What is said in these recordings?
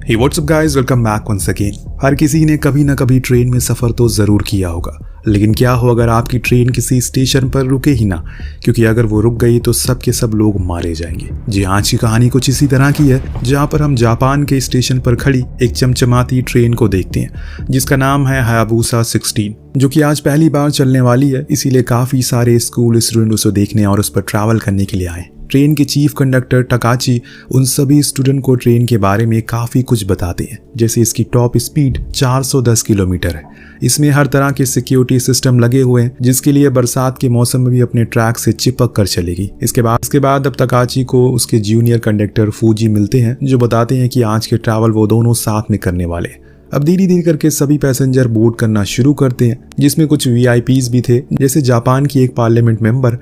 हे what's up guys, welcome back once again. हर किसी ने कभी ना कभी ट्रेन में सफ़र तो ज़रूर किया होगा, लेकिन क्या हो अगर आपकी ट्रेन किसी स्टेशन पर रुके ही ना, क्योंकि अगर वो रुक गई तो सब के सब लोग मारे जाएंगे। जी आज की कहानी कुछ इसी तरह की है, जहाँ पर हम जापान के स्टेशन पर खड़ी एक चमचमाती ट्रेन को देखते हैं जिसका नाम है हायाबुसा 16, जो कि आज पहली बार चलने वाली है। इसीलिए काफ़ी सारे स्कूल स्टूडेंट उसे देखने और उस पर ट्रैवल करने के लिए आए। ट्रेन के चीफ कंडक्टर टकाची उन सभी स्टूडेंट को ट्रेन के बारे में काफ़ी कुछ बताते हैं, जैसे इसकी टॉप स्पीड 410 किलोमीटर है। इसमें हर तरह के सिक्योरिटी सिस्टम लगे हुए हैं, जिसके लिए बरसात के मौसम में भी अपने ट्रैक से चिपक कर चलेगी। इसके बाद अब टकाची को उसके जूनियर कंडक्टर फूजी मिलते हैं, जो बताते हैं कि आज के ट्रैवल वो दोनों साथ में करने वाले हैं। अब धीरे धीरे करके सभी पैसेंजर बोर्ड करना शुरू करते हैं, जिसमें कुछ वीआईपीज भी थे, जैसे जापान की एक पार्लियामेंट मेंबर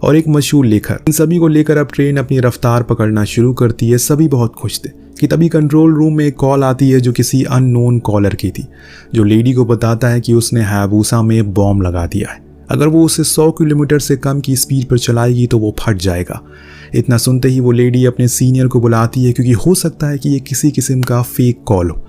और एक मशहूर लेखक। इन सभी को लेकर अब ट्रेन अपनी रफ्तार पकड़ना शुरू करती है। सभी बहुत खुश थे कि तभी कंट्रोल रूम में एक कॉल आती है, जो किसी अननोन कॉलर की थी, जो लेडी को बताता है कि उसने हायाबुसा में बॉम्ब लगा दिया है। अगर वो उसे 100 किलोमीटर से कम की स्पीड पर चलाएगी तो वो फट जाएगा। इतना सुनते ही वो लेडी अपने सीनियर को बुलाती है, क्योंकि हो सकता है कि ये किसी किस्म का फेक कॉल हो।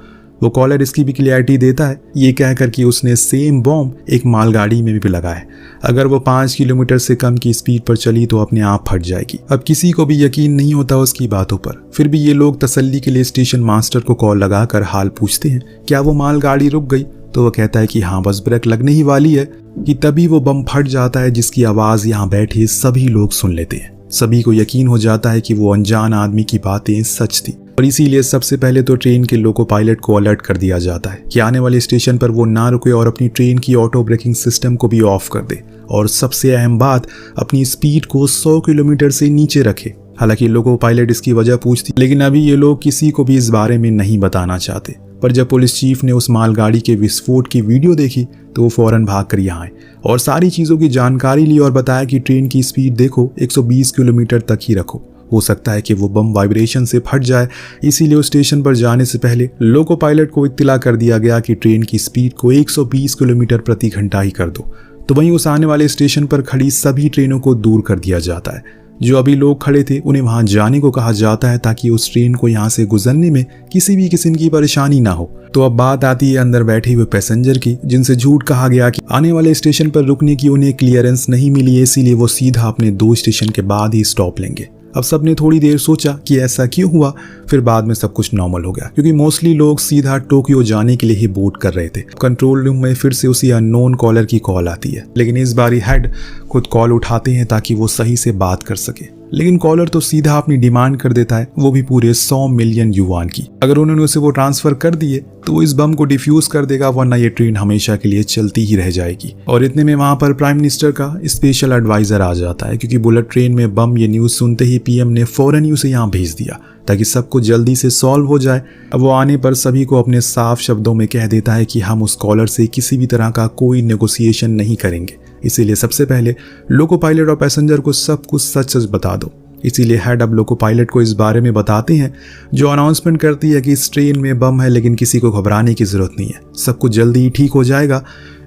वो कॉलर इसकी भी क्लियरिटी देता है, ये कहकर कि उसने सेम बॉम्ब एक मालगाड़ी में भी लगाया है। अगर वो 5 किलोमीटर से कम की स्पीड पर चली तो अपने आप फट जाएगी। अब किसी को भी यकीन नहीं होता उसकी बातों पर, फिर भी ये लोग तसल्ली के लिए स्टेशन मास्टर को कॉल लगाकर हाल पूछते हैं, क्या वो मालगाड़ी रुक गई? तो वो कहता है कि हाँ, बस ब्रेक लगने ही वाली है, कि तभी वो बम फट जाता है, जिसकी आवाज़ यहाँ बैठे सभी लोग सुन लेते हैं। सभी को यकीन हो जाता है कि वो अनजान आदमी की बातें सच थी, और इसीलिए सबसे पहले तो ट्रेन के लोको पायलट को अलर्ट कर दिया जाता है कि आने वाले स्टेशन पर वो ना रुके और अपनी ट्रेन की ऑटो ब्रेकिंग सिस्टम को भी ऑफ कर दे, और सबसे अहम बात, अपनी स्पीड को 100 किलोमीटर से नीचे रखे। हालांकि लोको पायलट इसकी वजह पूछती, लेकिन अभी ये लोग किसी को भी इस बारे में नहीं बताना चाहते। पर जब पुलिस चीफ ने उस मालगाड़ी के विस्फोट की वीडियो देखी तो वो फौरन भाग कर यहाँ आए और सारी चीज़ों की जानकारी ली और बताया कि ट्रेन की स्पीड देखो 120 किलोमीटर तक ही रखो, हो सकता है कि वो बम वाइब्रेशन से फट जाए। इसीलिए उस स्टेशन पर जाने से पहले लोको पायलट को इत्तला कर दिया गया कि ट्रेन की स्पीड को 120 किलोमीटर प्रति घंटा ही कर दो। तो वहीं उस आने वाले स्टेशन पर खड़ी सभी ट्रेनों को दूर कर दिया जाता है। जो अभी लोग खड़े थे उन्हें वहां जाने को कहा जाता है, ताकि उस ट्रेन को यहां से गुजरने में किसी भी किस्म की परेशानी ना हो। तो अब बात आती है अंदर बैठे हुए पैसेंजर की, जिनसे झूठ कहा गया कि आने वाले स्टेशन पर रुकने की उन्हें क्लियरेंस नहीं मिली है, इसीलिए वो सीधा अपने 2 स्टेशन के बाद ही स्टॉप लेंगे। अब सबने थोड़ी देर सोचा कि ऐसा क्यों हुआ, फिर बाद में सब कुछ नॉर्मल हो गया, क्योंकि मोस्टली लोग सीधा टोक्यो जाने के लिए ही बोर्ड कर रहे थे। कंट्रोल रूम में फिर से उसी अननोन कॉलर की कॉल आती है, लेकिन इस बार हेड खुद कॉल उठाते हैं ताकि वो सही से बात कर सके। लेकिन कॉलर तो सीधा अपनी डिमांड कर देता है, वो भी पूरे 100 मिलियन युआन की। अगर उन्होंने उसे वो ट्रांसफर कर दिए तो वो इस बम को डिफ्यूज कर देगा, वरना ये ट्रेन हमेशा के लिए चलती ही रह जाएगी। और इतने में वहां पर प्राइम मिनिस्टर का स्पेशल एडवाइजर आ जाता है, क्योंकि बुलेट ट्रेन में बम ये न्यूज सुनते ही पीएम ने फौरन ही उसे यहाँ भेज दिया ताकि सब कुछ जल्दी से सॉल्व हो जाए। अब वो आने पर सभी को अपने साफ शब्दों में कह देता है कि हम उस कॉलर से किसी भी तरह का कोई नेगोशिएशन नहीं करेंगे, इसीलिए सबसे पहले लोको पायलट और पैसेंजर को सब कुछ सच सच बता दो। इसीलिए हेड अब लोको पायलट को इस बारे में बताते हैं, जो अनाउंसमेंट करती है कि इस ट्रेन में बम है, लेकिन किसी को घबराने की जरूरत नहीं है, सब कुछ जल्दी ही ठीक हो जाएगा।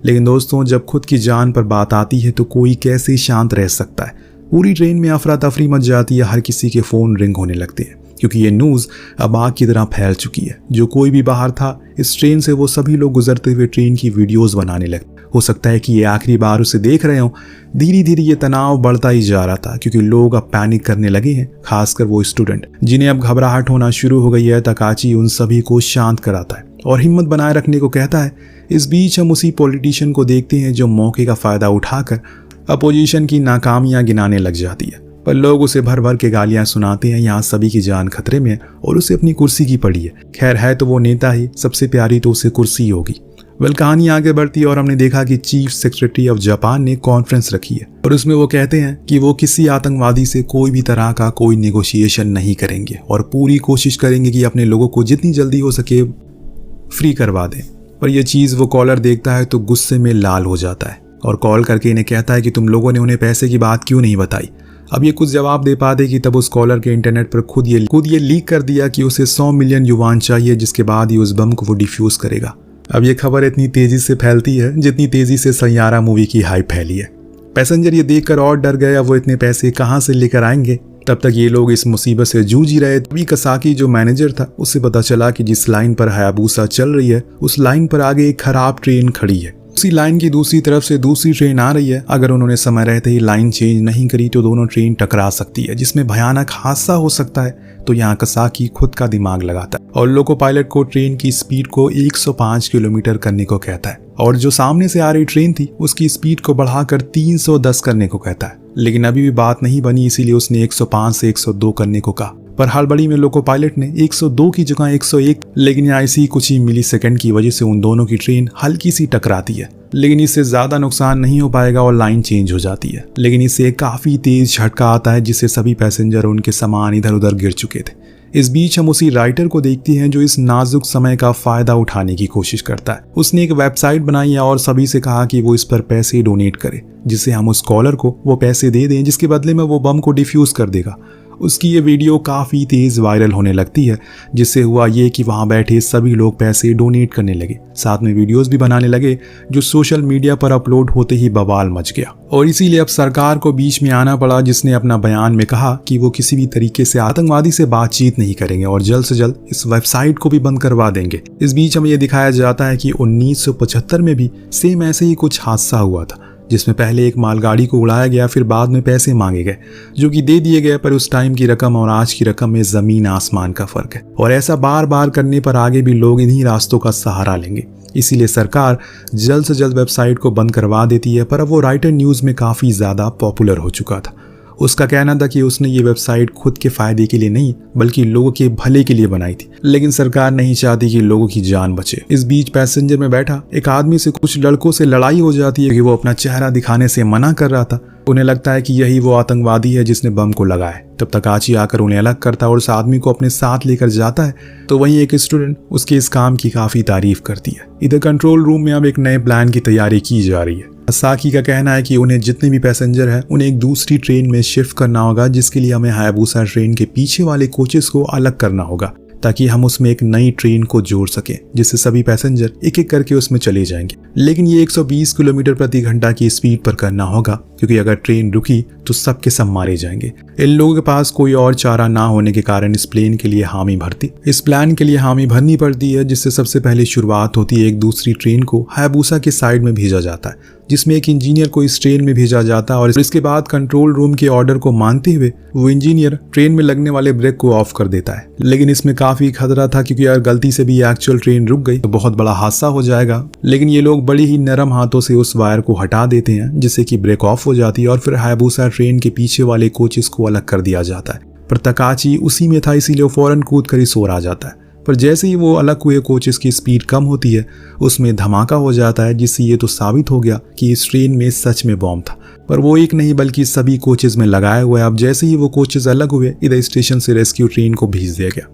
लेकिन दोस्तों, जब खुद की जान पर बात आती है तो कोई कैसे शांत रह सकता है। पूरी ट्रेन में अफरा तफरी मच जाती है, हर किसी के फोन रिंग होने लगते हैं, क्योंकि ये न्यूज़ अब आग की तरह फैल चुकी है। जो कोई भी बाहर था इस ट्रेन से, वो सभी लोग गुजरते हुए ट्रेन की वीडियोस बनाने लगे। हो सकता है कि ये आखिरी बार उसे देख रहे हो। धीरे धीरे ये तनाव बढ़ता ही जा रहा था, क्योंकि लोग अब पैनिक करने लगे हैं, खासकर वो स्टूडेंट जिन्हें अब घबराहट होना शुरू हो गई है। टकाची उन सभी को शांत कराता है और हिम्मत बनाए रखने को कहता है। इस बीच हम उसी पॉलिटिशियन को देखते हैं, जो मौके का फायदा उठाकर अपोजिशन की नाकामियां गिनाने लग जाती है। पर लोग उसे भर भर के गालियां सुनाते हैं, यहाँ सभी की जान खतरे में है और उसे अपनी कुर्सी की पड़ी है। खैर है तो वो नेता ही, सबसे प्यारी तो उसे कुर्सी होगी। वेल, कहानी आगे बढ़ती है और हमने देखा कि चीफ सेक्रेटरी ऑफ जापान ने कॉन्फ्रेंस रखी है, और उसमें वो कहते हैं कि वो किसी आतंकवादी से कोई भी तरह का कोई नेगोशिएशन नहीं करेंगे और पूरी कोशिश करेंगे कि अपने लोगों को जितनी जल्दी हो सके फ्री करवा दें। पर यह चीज़ वो कॉलर देखता है तो गुस्से में लाल हो जाता है और कॉल करके इन्हें कहता है कि तुम लोगों ने उन्हें पैसे की बात क्यों नहीं बताई। अब ये कुछ जवाब दे पाते कि तब उस कॉलर के इंटरनेट पर खुद ये लीक कर दिया कि उसे 100 मिलियन युआन चाहिए, जिसके बाद ही उस बम को वो डिफ्यूज करेगा। अब ये खबर इतनी तेजी से फैलती है जितनी तेजी से सैयारा मूवी की हाइप फैली है। पैसेंजर ये देखकर और डर गया, वो इतने पैसे कहाँ से लेकर आएंगे। तब तक ये लोग इस मुसीबत से जूझ ही रहे। तभी कसाकी जो मैनेजर था उससे पता चला कि जिस लाइन पर हायाबुसा चल रही है उस लाइन पर आगे एक खराब ट्रेन खड़ी है। उसी लाइन की दूसरी तरफ से दूसरी ट्रेन आ रही है। अगर उन्होंने समय रहते ही लाइन चेंज नहीं करी तो दोनों ट्रेन टकरा सकती है, जिसमें भयानक हादसा हो सकता है। तो यहाँ कसाकी खुद का दिमाग लगाता है और लोको पायलट को ट्रेन की स्पीड को 105 किलोमीटर करने को कहता है और जो सामने से आ रही ट्रेन थी उसकी स्पीड को बढ़ाकर 310 करने को कहता है। लेकिन अभी भी बात नहीं बनी, इसीलिए उसने 105 से 102 करने को कहा। पर हड़बड़ी में लोको पायलट ने 102 की जगह 101, लेकिन यहाँ इसी कुछ ही मिली सेकेंड की वजह से उन दोनों की ट्रेन हल्की सी टकराती है। लेकिन इससे ज्यादा नुकसान नहीं हो पाएगा और लाइन चेंज हो जाती है। लेकिन इससे काफी तेज झटका आता है जिससे सभी पैसेंजर और उनके सामान इधर उधर गिर चुके थे। इस बीच हम उसी राइटर को देखते हैं जो इस नाजुक समय का फायदा उठाने की कोशिश करता है। उसने एक वेबसाइट बनाई है और सभी से कहा कि वो इस पर पैसे डोनेट करे, जिससे हम उस कॉलर को वो पैसे दे दें जिसके बदले में वो बम को डिफ्यूज कर देगा। उसकी ये वीडियो काफ़ी तेज़ वायरल होने लगती है, जिससे हुआ ये कि वहाँ बैठे सभी लोग पैसे डोनेट करने लगे, साथ में वीडियोस भी बनाने लगे जो सोशल मीडिया पर अपलोड होते ही बवाल मच गया। और इसीलिए अब सरकार को बीच में आना पड़ा, जिसने अपना बयान में कहा कि वो किसी भी तरीके से आतंकवादी से बातचीत नहीं करेंगे और जल्द से जल्द इस वेबसाइट को भी बंद करवा देंगे। इस बीच हमें यह दिखाया जाता है कि 1975 में भी सेम ऐसे ही कुछ हादसा हुआ था, जिसमें पहले एक मालगाड़ी को उड़ाया गया, फिर बाद में पैसे मांगे गए जो कि दे दिए गए। पर उस टाइम की रकम और आज की रकम में जमीन आसमान का फर्क है और ऐसा बार बार करने पर आगे भी लोग इन्हीं रास्तों का सहारा लेंगे। इसीलिए सरकार जल्द से जल्द वेबसाइट को बंद करवा देती है। पर अब वो राइटर न्यूज़ में काफ़ी ज़्यादा पॉपुलर हो चुका था। उसका कहना था कि उसने ये वेबसाइट खुद के फायदे के लिए नहीं बल्कि लोगों के भले के लिए बनाई थी, लेकिन सरकार नहीं चाहती कि लोगों की जान बचे। इस बीच पैसेंजर में बैठा एक आदमी से कुछ लड़कों से लड़ाई हो जाती है कि वो अपना चेहरा दिखाने से मना कर रहा था। उन्हें लगता है कि यही वो आतंकवादी है जिसने बम को लगाया। तब तक आची आकर उन्हें अलग करता है और उस आदमी को अपने साथ लेकर जाता है। तो वहीं एक स्टूडेंट उसके इस काम की काफी तारीफ करती है। इधर कंट्रोल रूम में अब एक नए प्लान की तैयारी की जा रही है। कसाकी का कहना है कि उन्हें जितने भी पैसेंजर हैं उन्हें एक दूसरी ट्रेन में शिफ्ट करना होगा, जिसके लिए हमें हायाबुसा ट्रेन के पीछे वाले कोचेस को अलग करना होगा ताकि हम उसमें एक नई ट्रेन को जोड़ सकें, जिससे सभी पैसेंजर एक एक करके उसमें चले जाएंगे। लेकिन ये 120 किलोमीटर प्रति घंटा की स्पीड पर करना होगा, क्योंकि अगर ट्रेन रुकी तो सबके सब मारे जाएंगे। इन लोगों के पास कोई और चारा ना होने के कारण इस प्लान के लिए हामी भरनी पड़ती है, जिससे सबसे पहले शुरुआत होती है। एक दूसरी ट्रेन को हायाबुसा के साइड में भेजा जाता है, जिसमें एक इंजीनियर को इस ट्रेन में भेजा जाता है और इसके बाद कंट्रोल रूम के ऑर्डर को मानते हुए वो इंजीनियर ट्रेन में लगने वाले ब्रेक को ऑफ कर देता है। लेकिन इसमें काफी खतरा था, क्योंकि अगर गलती से भी एक्चुअल ट्रेन रुक गई तो बहुत बड़ा हादसा हो जाएगा। लेकिन ये लोग बड़ी ही नरम हाथों से उस वायर को हटा देते हैं, जिससे कि ब्रेक ऑफ हो जाती है और फिर हायाबुसा ट्रेन के पीछे वाले कोचेस को अलग कर दिया जाता है। पर तकाची उसी में था, इसीलिए वो फौरन कूद कर ही सो आ जाता है। पर जैसे ही वो अलग हुए कोचेस की स्पीड कम होती है, उसमें धमाका हो जाता है, जिससे ये तो साबित हो गया कि इस ट्रेन में सच में बॉम्ब था। पर वो एक नहीं बल्कि सभी कोचेस में लगाए हुए। अब जैसे ही वो कोचेस अलग हुए, इधर स्टेशन से रेस्क्यू ट्रेन को भेज दिया गया,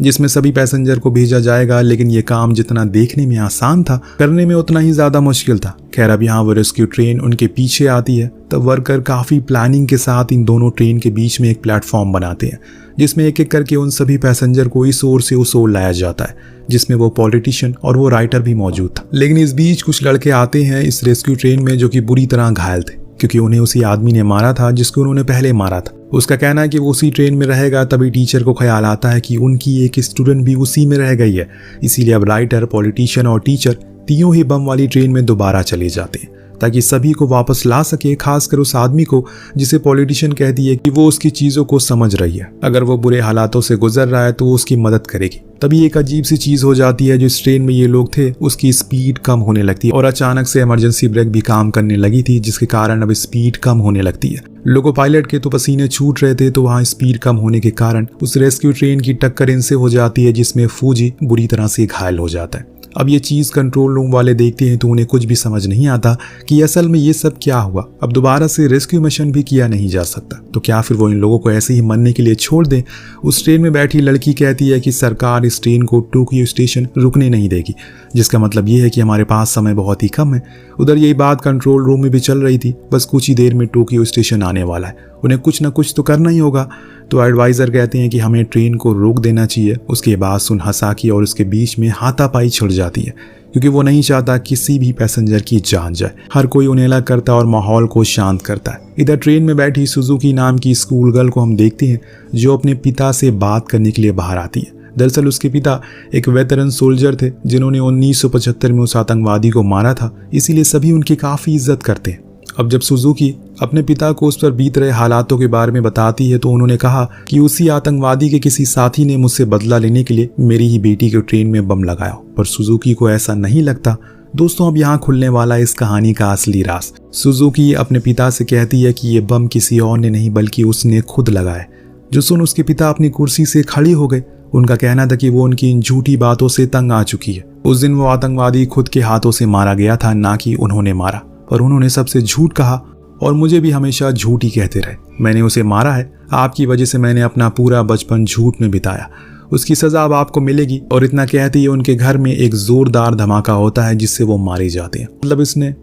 जिसमें सभी पैसेंजर को भेजा जाएगा। लेकिन ये काम जितना देखने में आसान था, करने में उतना ही ज्यादा मुश्किल था। खैर, अब यहाँ वो रेस्क्यू ट्रेन उनके पीछे आती है, तब वर्कर काफी प्लानिंग के साथ इन दोनों ट्रेन के बीच में एक प्लेटफॉर्म बनाते हैं, जिसमें एक एक करके उन सभी पैसेंजर को इस ओर से उस ओर लाया जाता है, जिसमें वो पॉलिटिशियन और वो राइटर भी मौजूद था। लेकिन इस बीच कुछ लड़के आते हैं इस रेस्क्यू ट्रेन में जो कि बुरी तरह घायल थे, क्योंकि उन्हें उसी आदमी ने मारा था जिसको उन्होंने पहले मारा था। उसका कहना है कि वो उसी ट्रेन में रहेगा। तभी टीचर को ख्याल आता है कि उनकी एक स्टूडेंट भी उसी में रह गई है। इसीलिए अब राइटर, पॉलिटिशियन और टीचर तीनों ही बम वाली ट्रेन में दोबारा चले जाते हैं, ताकि सभी को वापस ला सके, खासकर उस आदमी को जिसे पॉलिटिशियन कहती है कि वो उसकी चीजों को समझ रही है। अगर वो बुरे हालातों से गुजर रहा है तो वो उसकी मदद करेगी। तभी एक अजीब सी चीज हो जाती है, जो इस ट्रेन में ये लोग थे उसकी स्पीड कम होने लगती है और अचानक से इमरजेंसी ब्रेक भी काम करने लगी थी, जिसके कारण अब स्पीड कम होने लगती है। लोको पायलट के तो पसीने छूट रहे थे, तो वहाँ स्पीड कम होने के कारण उस रेस्क्यू ट्रेन की टक्कर इनसे हो जाती है, जिसमें फूजी बुरी तरह से घायल हो जाता है। अब ये चीज़ कंट्रोल रूम वाले देखते हैं तो उन्हें कुछ भी समझ नहीं आता कि असल में ये सब क्या हुआ। अब दोबारा से रेस्क्यू मिशन भी किया नहीं जा सकता, तो क्या फिर वो इन लोगों को ऐसे ही मरने के लिए छोड़ दें। उस ट्रेन में बैठी लड़की कहती है कि सरकार इस ट्रेन को टोक्यो स्टेशन रुकने नहीं देगी, जिसका मतलब ये है कि हमारे पास समय बहुत ही कम है। उधर यही बात कंट्रोल रूम में भी चल रही थी, बस कुछ ही देर में टोक्यो स्टेशन आने वाला है, उन्हें कुछ ना कुछ तो करना ही होगा। तो एडवाइज़र कहते हैं कि हमें ट्रेन को रोक देना चाहिए। उसके बाद सुन हसाकी और उसके बीच में हाथापाई छिड़ जाती है, क्योंकि वो नहीं चाहता किसी भी पैसेंजर की जान जाए। हर कोई उन्हें अलग करता है और माहौल को शांत करता है। इधर ट्रेन में बैठी सुजुकी नाम की स्कूल गर्ल को हम देखते हैं जो अपने पिता से बात करने के लिए बाहर आती है। दरअसल उसके पिता एक वेटरन सोल्जर थे जिन्होंने 1975 में उस आतंकवादी को मारा था, इसीलिए सभी उनकी काफ़ी इज्जत करते हैं। अब जब सुजुकी अपने पिता को उस पर बीत रहे हालातों के बारे में बताती है तो उन्होंने कहा कि उसी आतंकवादी के किसी साथी ने मुझसे बदला लेने के लिए मेरी ही बेटी के ट्रेन में बम लगाया, पर सुजुकी को ऐसा नहीं लगता। दोस्तों, अब यहाँ खुलने वाला इस कहानी का असली राज। सुजुकी अपने पिता से कहती है कि ये बम किसी और ने नहीं बल्कि उसने खुद लगाया, जो सुन उसके पिता अपनी कुर्सी से खड़ी हो गए। उनका कहना था कि वो उनकी इन झूठी बातों से तंग आ चुकी है। उस दिन वो आतंकवादी खुद के हाथों से मारा गया था, ना कि उन्होंने मारा, पर उन्होंने सबसे झूठ कहा और मुझे भी हमेशा झूठ ही कहते रहे। मैंने उसे मारा है, आपकी वजह से मैंने अपना पूरा बचपन झूठ में बिताया, उसकी सजा अब आपको मिलेगी। और इतना कहते ही उनके घर में एक जोरदार धमाका होता है जिससे वो मारे जाते हैं।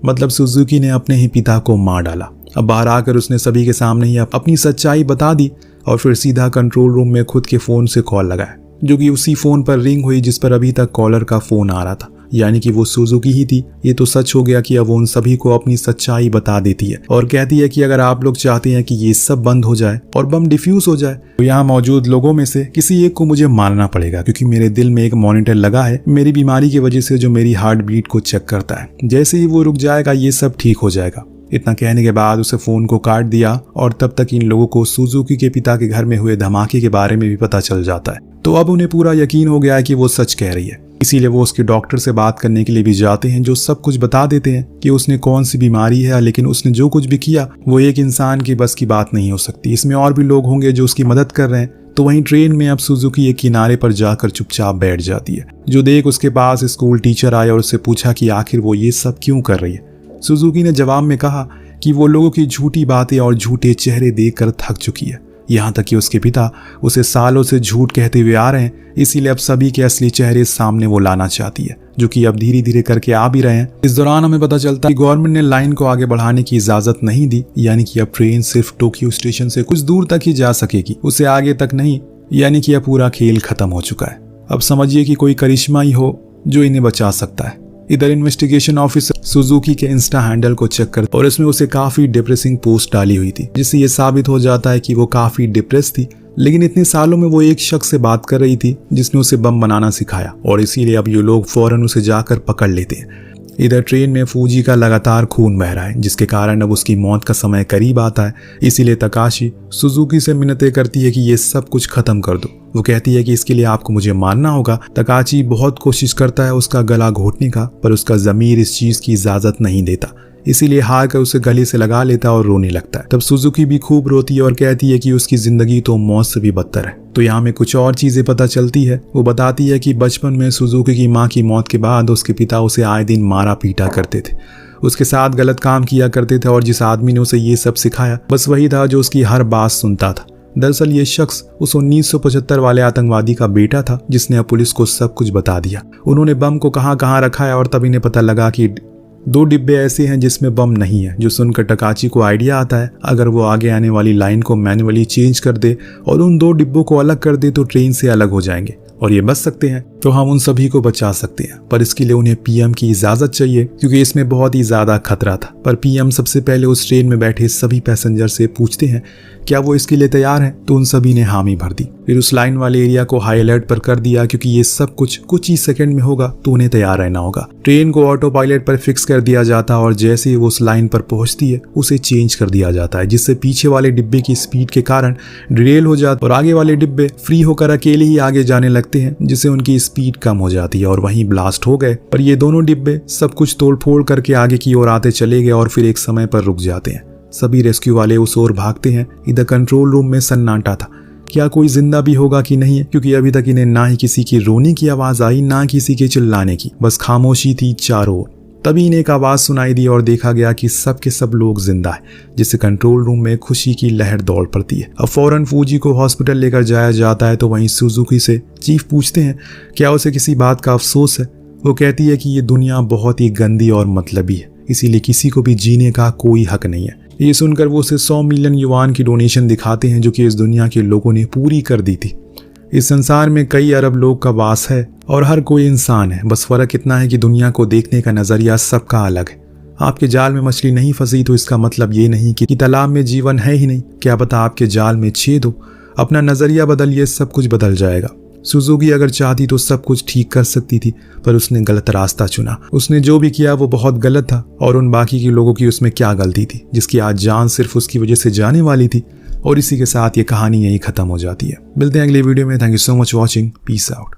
मतलब सुजुकी ने अपने ही पिता को मार डाला। अब बाहर आकर उसने सभी के सामने ही अपनी सच्चाई बता दी और फिर सीधा कंट्रोल रूम में खुद के फोन से कॉल लगाया, जो कि उसी फोन पर रिंग हुई जिस पर अभी तक कॉलर का फोन आ रहा था, यानी कि वो सुजुकी ही थी। ये तो सच हो गया कि अब वो उन सभी को अपनी सच्चाई बता देती है और कहती है कि अगर आप लोग चाहते हैं कि ये सब बंद हो जाए और बम डिफ्यूज हो जाए तो यहाँ मौजूद लोगों में से किसी एक को मुझे मारना पड़ेगा, क्योंकि मेरे दिल में एक मॉनिटर लगा है मेरी बीमारी की वजह से, जो मेरी हार्ट बीट को चेक करता है। जैसे ही वो रुक जाएगा ये सब ठीक हो जाएगा। इतना कहने के बाद उसे फोन को काट दिया और तब तक इन लोगों को सुजुकी के पिता के घर में हुए धमाके के बारे में भी पता चल जाता है। तो अब उन्हें पूरा यकीन हो गया है कि वो सच कह रही है, इसीलिए वो उसके डॉक्टर से बात करने के लिए भी जाते हैं, जो सब कुछ बता देते हैं कि उसने कौन सी बीमारी है। लेकिन उसने जो कुछ भी किया वो एक इंसान की बस की बात नहीं हो सकती, इसमें और भी लोग होंगे जो उसकी मदद कर रहे हैं। तो वहीं ट्रेन में अब सुजुकी एक किनारे पर जाकर चुपचाप बैठ जाती है, जो देख उसके पास स्कूल टीचर आए और उससे पूछा कि आखिर वो ये सब क्यों कर रही है। सुजुकी ने जवाब में कहा कि वो लोगों की झूठी बातें और झूठे चेहरे देखकर थक चुकी है। यहाँ तक कि उसके पिता उसे सालों से झूठ कहते हुए आ रहे हैं, इसीलिए अब सभी के असली चेहरे सामने वो लाना चाहती है, जो कि अब धीरे धीरे करके आ भी रहे हैं। इस दौरान हमें पता चलता है कि गवर्नमेंट ने लाइन को आगे बढ़ाने की इजाजत नहीं दी, यानी कि अब ट्रेन सिर्फ टोक्यो स्टेशन से कुछ दूर तक ही जा सकेगी, उससे आगे तक नहीं। यानी कि अब पूरा खेल खत्म हो चुका है। अब समझिए कि कोई करिश्मा ही हो जो इन्हें बचा सकता है। इधर इन्वेस्टिगेशन ऑफिसर सुजुकी के इंस्टा हैंडल को चेक करता और इसमें उसे काफी डिप्रेसिंग पोस्ट डाली हुई थी, जिससे ये साबित हो जाता है कि वो काफी डिप्रेस थी। लेकिन इतने सालों में वो एक शख्स से बात कर रही थी जिसने उसे बम बनाना सिखाया, और इसीलिए अब ये लोग फौरन उसे जाकर पकड़ लेते हैं। इधर ट्रेन में फूजी का लगातार खून बह रहा है, जिसके कारण अब उसकी मौत का समय करीब आता है। इसीलिए तकाशी सुजुकी से मिन्नतें करती है कि ये सब कुछ खत्म कर दो। वो कहती है कि इसके लिए आपको मुझे मारना होगा। तकाची बहुत कोशिश करता है उसका गला घोटने का, पर उसका ज़मीर इस चीज़ की इजाज़त नहीं देता, इसीलिए हार कर उसे गले से लगा लेता और रोने लगता है। तब सुजुकी भी खूब रोती है और कहती है कि उसकी जिंदगी तो मौत से भी बदतर है। तो यहाँ में कुछ और चीजें पता चलती है। वो बताती है कि बचपन में सुजुकी की माँ की मौत के बाद उसके पिता उसे आए दिन मारा पीटा करते थे, उसके साथ गलत काम किया करते थे, और जिस आदमी ने उसे ये सब सिखाया बस वही था जो उसकी हर बात सुनता था। दरअसल ये शख्स उस 1975 वाले आतंकवादी का बेटा था, जिसने अब पुलिस को सब कुछ बता दिया। उन्होंने बम को कहाँ कहाँ रखा है, और तब इन्हें पता लगा कि 2 डिब्बे ऐसे हैं जिसमें बम नहीं है, जो सुनकर तकाची को आइडिया आता है अगर वो आगे आने वाली लाइन को मैन्युअली चेंज कर दे और उन 2 डिब्बों को अलग कर दे तो ट्रेन से अलग हो जाएंगे और ये बच सकते हैं, तो हम उन सभी को बचा सकते हैं। पर इसके लिए उन्हें पीएम की इजाजत चाहिए, क्योंकि इसमें बहुत ही ज्यादा खतरा था। पर पीएम सबसे पहले उस ट्रेन में बैठे सभी पैसेंजर से पूछते हैं क्या वो इसके लिए तैयार हैं, तो उन सभी ने हामी भर दी। फिर उस लाइन वाले एरिया को हाई अलर्ट पर कर दिया, क्योंकि ये सब कुछ ही सेकंड में होगा, तो उन्हें तैयार रहना होगा। ट्रेन को ऑटो पायलट पर फिक्स कर दिया जाता और जैसे ही वो उस लाइन पर पहुंचती है उसे चेंज कर दिया जाता है, जिससे पीछे वाले डिब्बे की स्पीड के कारण डिरेल हो जाता और आगे वाले डिब्बे फ्री होकर अकेले ही आगे जाने लगते हैं, जिससे उनकी स्पीड कम हो जाती है और वहीं ब्लास्ट हो गए। पर ये दोनों डिब्बे सब कुछ तोड़फोड़ करके आगे की ओर आते चले गए और फिर एक समय पर रुक जाते हैं। सभी रेस्क्यू वाले उस ओर भागते हैं। इधर कंट्रोल रूम में सन्नाटा था, क्या कोई जिंदा भी होगा कि नहीं, क्योंकि अभी तक इन्हें ना ही किसी की रोने की आवाज आई ना किसी के चिल्लाने की, बस खामोशी थी चारों ओर। तभी इन्हें एक आवाज सुनाई दी और देखा गया कि सब के सब लोग जिंदा है, जिससे कंट्रोल रूम में खुशी की लहर दौड़ पड़ती है। अब फौरन फूजी को हॉस्पिटल लेकर जाया जाता है, तो वहीं सुजुकी से चीफ पूछते हैं क्या उसे किसी बात का अफसोस है। वो कहती है कि ये दुनिया बहुत ही गंदी और मतलबी है, इसीलिए किसी को भी जीने का कोई हक नहीं है। ये सुनकर वो उसे 100 मिलियन युआन की डोनेशन दिखाते हैं, जो कि इस दुनिया के लोगों ने पूरी कर दी थी। इस संसार में कई अरब लोग का वास है और हर कोई इंसान है, बस फर्क इतना है कि दुनिया को देखने का नजरिया सबका अलग है। आपके जाल में मछली नहीं फंसी तो इसका मतलब ये नहीं कि तालाब में जीवन है ही नहीं, क्या पता आपके जाल में छेद हो। अपना नजरिया बदलिए, सब कुछ बदल जाएगा। सुजुकी अगर चाहती तो सब कुछ ठीक कर सकती थी, पर उसने गलत रास्ता चुना। उसने जो भी किया वो बहुत गलत था, और उन बाकी के लोगों की उसमें क्या गलती थी जिसकी आज जान सिर्फ उसकी वजह से जाने वाली थी। और इसी के साथ ये कहानी यही खत्म हो जाती है। मिलते हैं अगले वीडियो में। Thank you so much watching. Peace out.